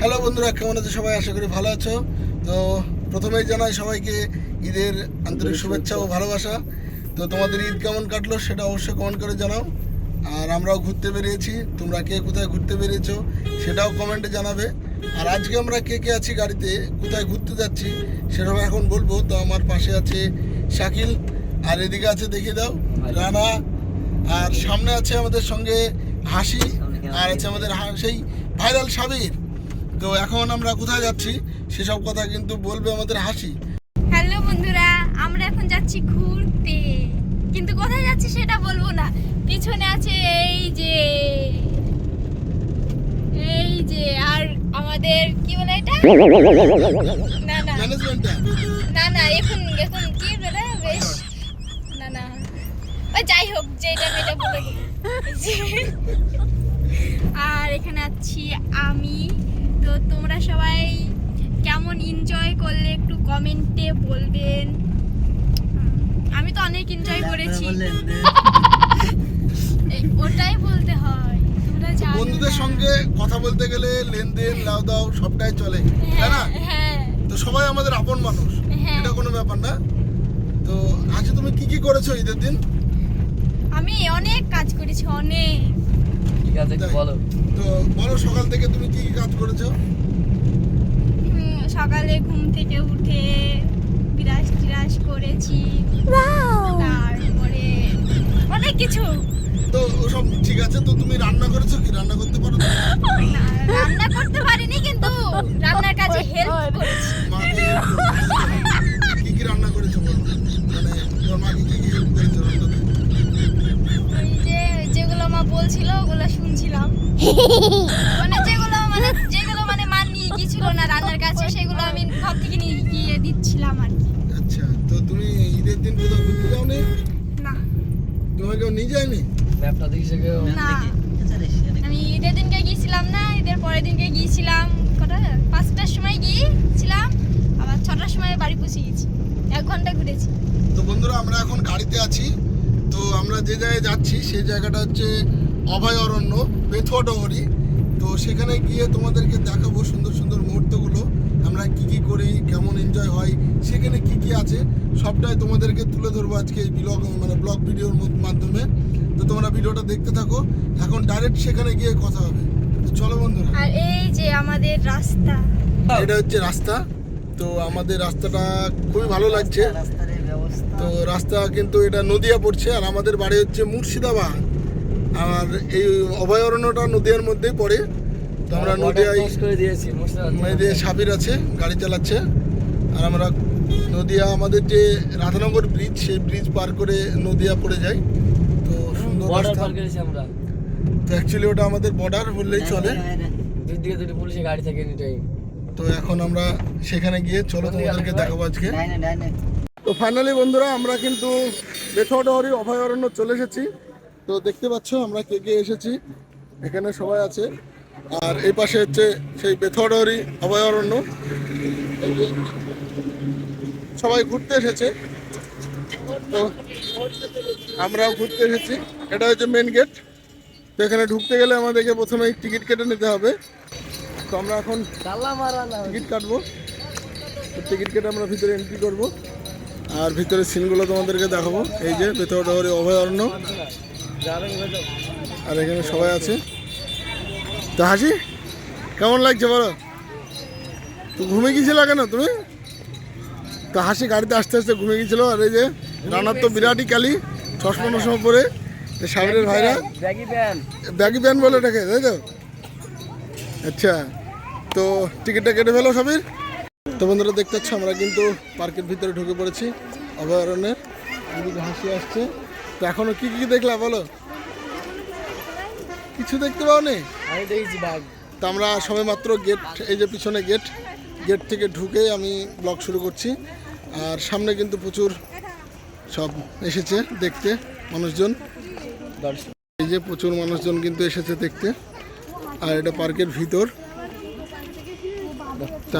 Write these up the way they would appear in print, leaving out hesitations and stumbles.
Hello বন্ধুরা, কেমন আছো সবাই? আশা করি ভালো আছো। তো প্রথমেই জানাই সবাইকে ঈদের আন্তরিক শুভেচ্ছা ও ভালোবাসা। তো তোমাদের ঈদ কেমন কাটলো সেটা অবশ্যই কমেন্ট করে জানাও। আর আমরাও ঘুরতে বেরিয়েছি, তোমরা কে কোথায় ঘুরতে বেরিয়েছো সেটাও কমেন্টে জানাবে। আর আজকে আমরা কে কে আছি গাড়িতে, কোথায় ঘুরতে যাচ্ছি সেটাও এখন বলবো। তো আমার পাশে আছে শাকিল, আর এদিকে আছে দেখিয়ে দাও রানা, আর সামনে আছে আমাদের সঙ্গে হাসি, আর আছে আমাদের সেই ভাইরাল সাবির। তো এখন আমরা কোথায় যাচ্ছি সেসব কথা কিন্তু বলবে আমাদের হাসি। হ্যালো বন্ধুরা, আমরা এখন যাচ্ছি ঘুরতে, কিন্তু কোথায় যাচ্ছি সেটা বলবো না। পিছনে আছে এই যে আর আমাদের কি বলে এটা, না না ম্যানেজমেন্টটা না না এখন এখন কি বলে বেশ, না না ওই যাই হোক যেটা এটা বলে দিই। আর এখানে আছি আমি। তো তোমরা সবাই কেমন এনজয় করলে একটু কমেন্টে বলবেন। আমি তো অনেক এনজয় করেছি, ওটাই বলতে হয়। তোমরা জানো বন্ধুদের সঙ্গে কথা বলতে গেলে লেনদেন লাউ দাও সবটাই চলে, তাই না? হ্যাঁ তো সবাই আমাদের আপন মানুষ, হ্যাঁ। এটা কোনো ব্যাপার না। তো আজ তুমি কি কি করেছো ঈদের দিন? আমি অনেক কাজ করেছি, অনেক। ঠিক আছে, বলো। তো বলো সকাল থেকে তুমি কি কি কাজ করেছো? সকালে ঘুম থেকে উঠে বিরাজ টিরাজ করেছি, তারপরে অনেক কিছু। তো ওসব ঠিক আছে। তো তুমি রান্না করেছো কি? রান্না করতে পারো তো? না, রান্না করতে পারিনি, কিন্তু রান্নার কাজে হেল্প করেছি। মাকে কি কি রান্না করেছো বলো, মানে তোমার মাকে কি কি হেল্প করেছো রান্নাতে? ওই যে যেগুলো মা বলছিল ওগুলো শুনছিলাম, যেগুলো মা নিয়ে গিয়েছিল না রান্নার কাছে, সেগুলো আমি ঘর থেকে নিয়ে গিয়ে দিচ্ছিলাম আর কি। আচ্ছা, তো তুমি ঈদের দিন কোথাও ঘুরতে যাওনি? না তোমাকে কেউ নিয়ে যায়নি? ম্যাপটা দেখি কেউ? না, আমি ঈদের দিনকে গিয়েছিলাম না, ঈদের পরের দিনকে গিয়েছিলাম। কটা 5টার সময় গিয়েছিলাম, আবার 6টার সময় বাড়ি পৌঁছে গেছি। 1 ঘন্টা ঘুরেছি। তো বন্ধুরা, আমরা এখন গাড়িতে আছি। তো আমরা যে জায়গায় যাচ্ছি সেই জায়গাটা হচ্ছে অভয়ারণ্য বেথুয়াডহরি। তো সেখানে গিয়ে তোমাদেরকে দেখাবো সুন্দর সুন্দর মুহূর্তগুলো, আমরা কি কি করি, কেমন এনজয় হয়, সেখানে কি কি আছে সবটাই তোমাদেরকে তুলে ধরবো আজকে এই ব্লগ ভিডিওর মাধ্যমে। তো তোমরা ভিডিওটা দেখতে থাকো, এখন ডাইরেক্ট সেখানে গিয়ে কথা হবে। তো চলো বন্ধুরা। আর এই যে আমাদের রাস্তা, এটা হচ্ছে রাস্তা। তো আমাদের রাস্তাটা খুবই ভালো লাগছে। রাস্তার এই ব্যবস্থা। তো রাস্তা কিন্তু এটা নদিয়া পড়ছে, আর আমাদের বাড়ি হচ্ছে মুর্শিদাবাদ। আর এই অভয়ারণ্যটা নদিয়ার মধ্যেই পড়ে। তো আমরা নদিয়ায় করে দিয়েছি, মেয়েদের সাবির আছে গাড়ি চালাচ্ছে, আর আমরা নদিয়া আমাদের যে রাধানগর ব্রিজ, সেই ব্রিজ পার করে নদিয়া পড়ে যাই। তো সুন্দর বর্ডার রাস্তা। পার করেছি আমরা। তো অ্যাকচুয়ালি ওটা আমাদের বর্ডার বললেই চলে। দুই দিকে দুটো পুলিশের গাড়ি থাকে এনি টাইম। তো এখন আমরা সেখানে গিয়ে চলো তোমাদেরকে দেখাবো আজকে। তো ফাইনালি বন্ধুরা, আমরা কিন্তু বেথুয়াডহরি অভয়ারণ্য চলে এসেছি। তো দেখতে পাচ্ছ আমরা কে কে এসেছি, এখানে সবাই আছে। আর এই পাশে হচ্ছে সেই বেথুয়াডহরি অভয়ারণ্য, এই যে সবাই ঘুরতে এসেছে। তো আমরাও ঘুরতে এসেছি। এটা হচ্ছে মেন গেট। তো এখানে ঢুকতে গেলে আমাদেরকে প্রথমেই টিকিট কেটে নিতে হবে। তো আমরা এখন টিকিট কাটবো। তো টিকিট কেটে আমরা ভিতরে এন্ট্রি করবো, আর ভিতরের সিনগুলো তোমাদেরকে দেখাবো। এই যে বেথুয়াডহরি অভয়ারণ্য, আর এখানে সবাই আছে। তো হাসি, কেমন লাগছে বলো? তো ঘুমিয়ে গিয়েছিল কেন তুমি? তো হাসি গাড়িতে আস্তে আস্তে ঘুমিয়ে গিয়েছিল। আর এই যে রানার তো বিরাটই কালি, চশমা টশমা পরে, সাবিরের ভাইরা ব্যাগি প্যান্ট বলে এটাকে, তাই তো? আচ্ছা, তো টিকিটটা কেটে ফেলো সাবির। তো বন্ধুরা দেখতে পাচ্ছ আমরা কিন্তু পার্কের ভিতরে ঢুকে পড়েছি অভয়ারণ্যের। এদিকে হাসি আসছে। তো এখনো কি কি দেখলা বলো? কিছু দেখতে পাওনি? আমি দেখেছি বাঘ। তো আমরা সবে মাত্র গেট, এই যে পিছনে গেট থেকে ঢুকে আমি ব্লগ শুরু করছি। আর সামনে কিন্তু প্রচুর সব এসেছে দেখতে মানুষজন। এই যে প্রচুর মানুষজন কিন্তু এসেছে দেখতে। আর এটা পার্কের ভিতর।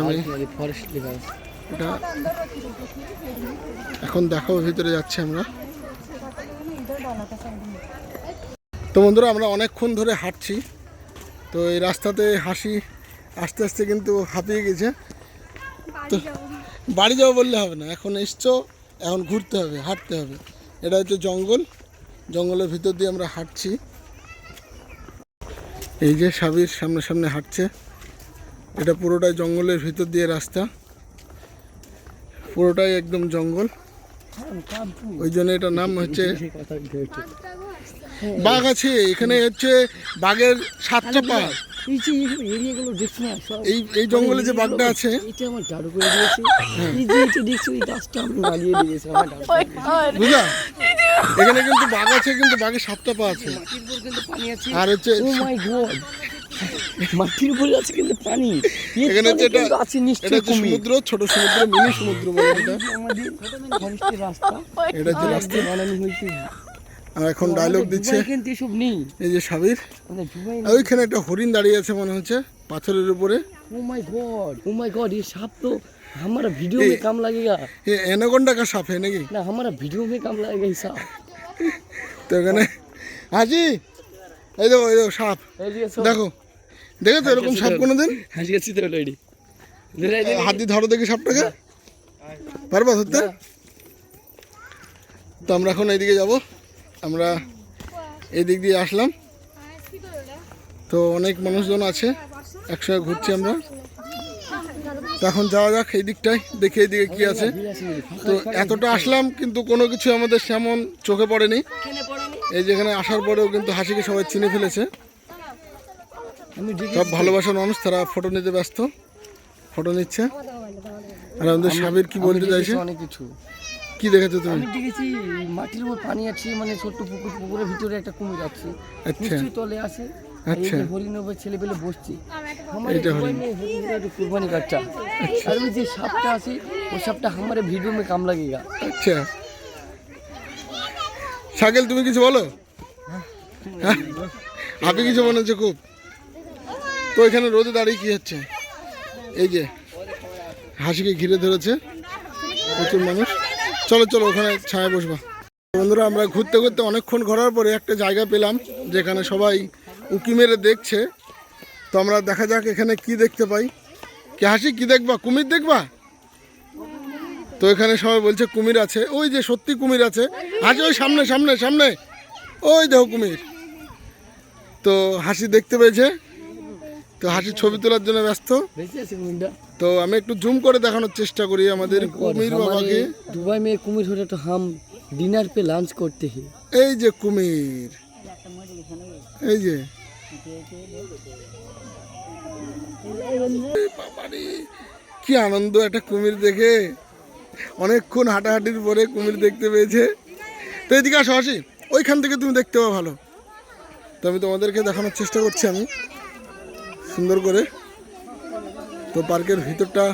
আমি এটা এখন দেখাবো, ভিতরে যাচ্ছি আমরা। তো বন্ধুরা, আমরা অনেকক্ষণ ধরে হাঁটছি। তো এই রাস্তাতে হাসি আস্তে আস্তে কিন্তু হাঁপিয়ে গেছে। বাড়ি যাবো। বাড়ি যাবো বললে হবে না, এখন এসছো, এখন ঘুরতে হবে, হাঁটতে হবে। এটা হচ্ছে জঙ্গল, জঙ্গলের ভিতর দিয়ে আমরা হাঁটছি। এই যে সাবির সামনে সামনে হাঁটছে, এটা পুরোটাই জঙ্গলের ভিতর দিয়ে রাস্তা, পুরোটাই একদম জঙ্গল, ওই জন্য এটা নাম হচ্ছে বাঘ আছে এখানে। হচ্ছে বাঘের 7টা পা। এই যে এরিয়াগুলো দেখছি না সব, এই জঙ্গলে যে বাঘটা আছে, এটা আমার জাদু করে দিয়েছে। এই যে এটা দেখছি ওই গাছটা আমি লাগিয়ে দিয়েছি আমার জাদু করে দিয়েছে। বুঝলা? এখানে কিন্তু বাঘ আছে, কিন্তু বাঘের 7টা পা আছে। মাটির উপর কিন্তু পানি আছে। আর হচ্ছে ও মাই গড, মাটির উপরে আছে কিন্তু পানি। এখানে হচ্ছে এটা, আছে এটা নিশ্চয়ই হচ্ছে সমুদ্র, ছোট সমুদ্র, মিনি সমুদ্র বলে এটা। আমাদের ফরেস্টের রাস্তা, এটা হচ্ছে রাস্তা। বানানো হয়েছে। আর এখন ডায়লগ দিচ্ছে দুবাই কিন্তু এসব নেই, এই যে সাবির। আমাদের দুবাই আর ওইখানে একটা হরিণ দাঁড়িয়ে আছে মনে হচ্ছে পাথরের উপরে। ও মাই গড, ये सांप तो हमारा वीडियो में काम लगेगा। ये एनाकोंडा का सांप है नाকি? ना हमारा वीडियो में काम लगेगा ये सांप। তো এখানে হাজি, এই দেখো সাপ, দেখো দেখেছো এরকম সাপ কোনোদিন? হাসি কাছি তো লইডি হাত দিয়ে ধরো দেখি সাপটাকে, পারবা ধরতে? তো আমরা এখন এইদিকে যাব, আমরা এই দিক দিয়ে আসলাম। তো অনেক মানুষজন আছে, একসঙ্গে ঘুরছি আমরা। তো এখন যাওয়া যাক এই দিকটায়, দেখি এইদিকে কি আছে। তো এতটা আসলাম কিন্তু কোনো কিছু আমাদের সেমন চোখে পড়েনি। এই যেখানে আসার পরেও কিন্তু হাসিকে সবাই চিনে ফেলেছে, সব ভালোবাসার মানুষ, তারা ফটো নিতে ব্যস্ত, ফটো নিচ্ছে। আর আমাদের সাবির কি বলতে চাইছে? অনেক কিছু। কি দেখেছো তুমি? আমি দেখেছি মাটির উপর পানি আছে, মানে ছোট্ট পুকুর, পুকুরের ভিতরে একটা কুমির আছে, আচ্ছা নিশ্চয়ই তলে আছে। আচ্ছা, হরিণের উপর ছেলে পেলে বসছে, এটা হরিণ। কুরবানি কাটটা। আর ওই যে সাপটা আছে, वो সাপটা हमारे वीडियो में काम लगेगा। আচ্ছা শাকিল, তুমি কিছু বলো। হ্যাঁ, আপনি কিছু মনে হচ্ছে খুব। তো এখানে রোদে দাঁড়িয়ে কি হচ্ছে? এই যে হাসিকে ঘিরে ধরেছে প্রচুর মানুষ। চলো চলো ওখানে ছায়া বসবা। বন্ধুরা, আমরা ঘুরতে ঘুরতে অনেকক্ষণ ঘোরার পরে একটা জায়গা পেলাম যেখানে সবাই উঁকি মেরে দেখছে। তো আমরা দেখা যাক এখানে কি দেখতে পাই। কি হাসি, কি দেখবা? কুমির দেখবা? তো এখানে সবাই বলছে কুমির আছে, ওই যে সত্যি কুমির আছে। হাসি ওই সামনে সামনে সামনে, ওই দেখো কুমির। তো হাসি দেখতে পেয়েছে, তো হাসি ছবি তোলার জন্য ব্যস্ত। তো আমি একটু জুম করে দেখানোর চেষ্টা করি আমাদের কুমির বাবাকে। दुबई में कुमिर होता तो हम डिनर पे लंच करते हैं। এই যে কুমির, এই যে বাবারে কি আনন্দ একটা কুমির দেখে। অনেকক্ষণ হাঁটাহাঁটির পরে কুমির দেখতে পেয়েছে। তো এদিকে আসো হাসি, ওইখান থেকে তুমি দেখতে পাবো ভালো। তো আমি তোমাদেরকে দেখানোর চেষ্টা করছি আমি সুন্দর করে। তো পার্কের ভিতরটা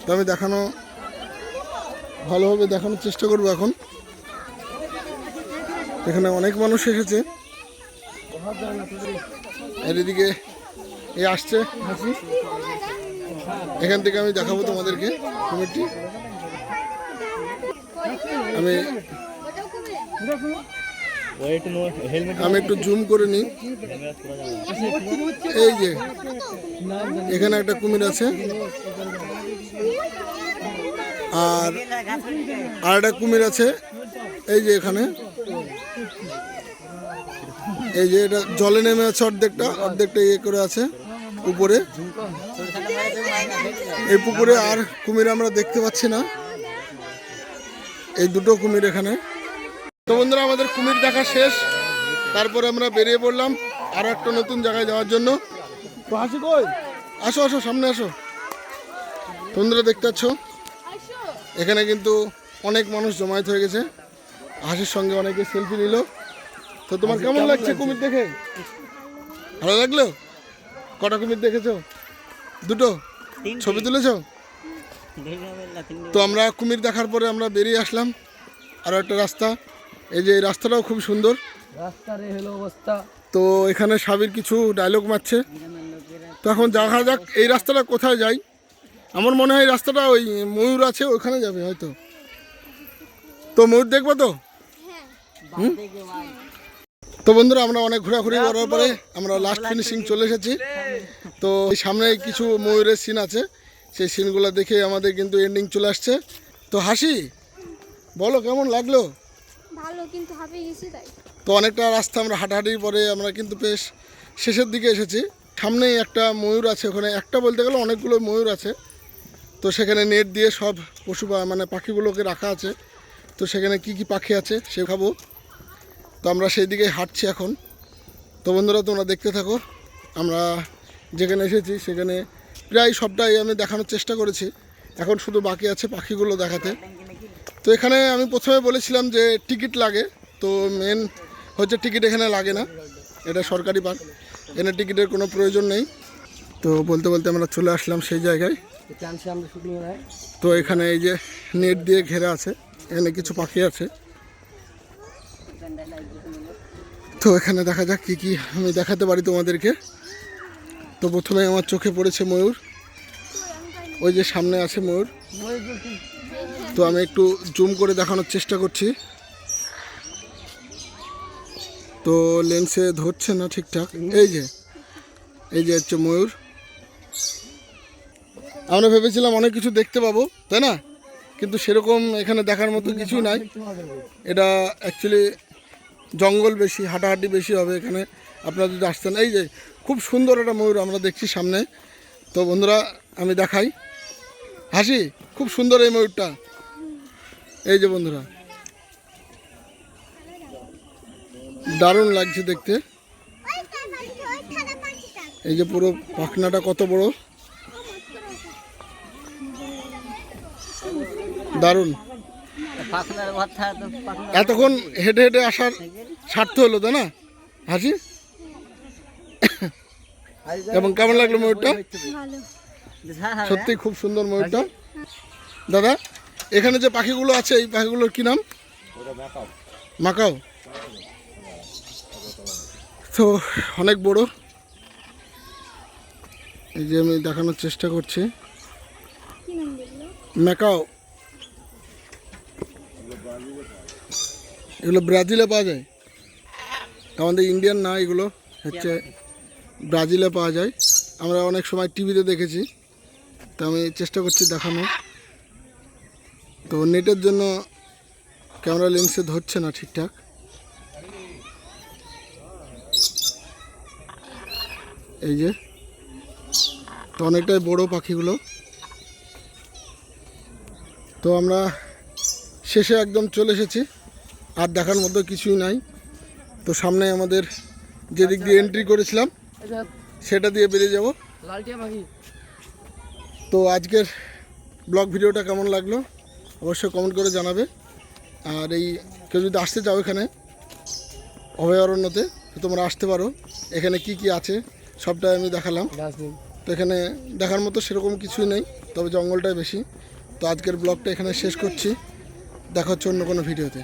তো আমি দেখানো ভালোভাবে দেখানোর চেষ্টা করবো এখন। এখানে অনেক মানুষ এসেছে। আর এদিকে এই আসছে হাসি, এখান থেকে আমি দেখাবো তোমাদেরকে কুমিরটি। আমি একটু জুম করে নিই। এই যে এখানে একটা কুমির আছে, আর একটা কুমির আছে এই যে এখানে। এই যে এটা জলে নেমে আছে, অর্ধেকটা অর্ধেকটা ইয়ে করে আছে উপরে এই পুকুরে। আর কুমির আমরা দেখতে পাচ্ছি না, এই দুটো কুমির এখানে। তো বন্ধুরা, আমাদের কুমির দেখা শেষ, তারপরে আমরা বেরিয়ে পড়লাম আরো একটা নতুন জায়গায় যাওয়ার জন্য। তো হাসি কই, আসো আসো সামনে আসো। বন্ধুরা দেখতে পাচ্ছ এখানে কিন্তু অনেক মানুষ জমায়েত হয়ে গেছে, হাসির সঙ্গে অনেকে সেলফি নিল। তো তোমার কেমন লাগছে কুমির দেখে? ভালো লাগলো? কটা কুমির দেখেছো? দুটো? ছবি তুলেছো? তো আমরা কুমির দেখার পরে আমরা বেরিয়ে আসলাম আরো একটা রাস্তা। এই যে এই রাস্তাটাও খুব সুন্দর। রাস্তার এই হলো অবস্থা। তো এখানে সাবির কিছু ডায়লগ মারছে। তো এখন দেখা যাক এই রাস্তাটা কোথায় যাই। আমার মনে হয় এই রাস্তাটা ওই ময়ূর আছে ওখানে যাবে হয়তো। তো ময়ূর দেখবো তো? তো তো বন্ধুরা আমরা অনেক ঘোরাঘুরি করার পরে আমরা লাস্ট ফিনিশিং চলে এসেছি। তো এই সামনে কিছু ময়ূরের সিন আছে, সেই সিনগুলো দেখে আমাদের কিন্তু এন্ডিং চলে আসছে। তো হাসি বলো কেমন লাগলো? ভালো, কিন্তু হাঁপিয়ে গেছি তাই। তো অনেকটা রাস্তা আমরা হাঁটাহাঁটির পরে আমরা কিন্তু বেশ শেষের দিকে এসেছি। সামনেই একটা ময়ূর আছে, ওখানে একটা বলতে গেলে অনেকগুলো ময়ূর আছে। তো সেখানে নেট দিয়ে সব পশু মানে পাখিগুলোকে রাখা আছে। তো সেখানে কি কি পাখি আছে সে খাবো। তো আমরা সেই দিকে হাঁটছি এখন। তো বন্ধুরা তোমরা দেখতে থাকো। আমরা যেখানে এসেছি সেখানে প্রায় সবটাই আমি দেখানোর চেষ্টা করেছি, এখন শুধু বাকি আছে পাখিগুলো দেখাতে। তো এখানে আমি প্রথমে বলেছিলাম যে টিকিট লাগে, তো মেন হচ্ছে টিকিট এখানে লাগে না, এটা সরকারি পার্ক, এখানে টিকিটের কোনো প্রয়োজন নেই। তো বলতে বলতে আমরা চলে আসলাম সেই জায়গায়। তো এখানে এই যে নেট দিয়ে ঘেরা আছে, এখানে কিছু পাখি আছে। তো এখানে দেখা যাক কি কি আমি দেখাতে পারি তোমাদেরকে। তো প্রথমে আমার চোখে পড়েছে ময়ূর, ওই যে সামনে আছে ময়ূর। তো আমি একটু জুম করে দেখানোর চেষ্টা করছি, তো লেন্সে ধরছে না ঠিকঠাক। এই যে হচ্ছে ময়ূর। আমরা ভেবেছিলাম অনেক কিছু দেখতে পাবো, তাই না? কিন্তু সেরকম এখানে দেখার মতো কিছুই নাই। এটা অ্যাকচুয়ালি জঙ্গল বেশি, হাঁটাহাঁটি বেশি হবে এখানে আপনারা যদি আসতেন। এই যে খুব সুন্দর একটা ময়ূর আমরা দেখছি সামনে। তো বন্ধুরা আমি দেখাই, হাসি খুব সুন্দর এই ময়ূরটা। এই যে বন্ধুরা দারুণ লাগছে দেখতে। এই যে পুরো পাখনাটা কত বড়, দারুণ। এতক্ষণ হেঁটে হেঁটে আসার স্বার্থ হলো, তাই না হাসি? এবং কেমন লাগলো ময়ূরটা? সত্যি খুব সুন্দর ময়ূরটা। দাদা এখানে যে পাখিগুলো আছে এই পাখিগুলোর কি নাম? মাকাও। তো অনেক বড়, এই যে আমি দেখানোর চেষ্টা করছি, ম্যাকাও। এগুলো ব্রাজিলে পাওয়া যায়, আমাদের ইন্ডিয়ান না, এগুলো হচ্ছে ব্রাজিলে পাওয়া যায়। আমরা অনেক সময় টিভিতে দেখেছি, তো আমি চেষ্টা করছি দেখানো। তো নেটের জন্য ক্যামেরা লেন্সে ধরছে না ঠিকঠাক। এই যে তো অনেকটাই বড় পাখিগুলো। তো আমরা শেষে একদম চলে এসেছি, আর দেখার মতো কিছুই নাই। তো সামনে আমাদের যেদিক দিয়ে এন্ট্রি করেছিলাম সেটা দিয়ে বেরিয়ে যাব। তো আজকের ব্লগ ভিডিওটা কেমন লাগলো অবশ্যই কমেন্ট করে জানাবে। আর এই কেউ যদি আসতে চাও এখানে অভয়ারণ্যতে, তো তোমরা আসতে পারো। এখানে কি কি আছে সবটাই আমি দেখালাম। তো এখানে দেখার মতো সেরকম কিছুই নেই, তবে জঙ্গলটাই বেশি। তো আজকের ব্লগটা এখানে শেষ করছি, দেখা হচ্ছে অন্য কোনো ভিডিওতে।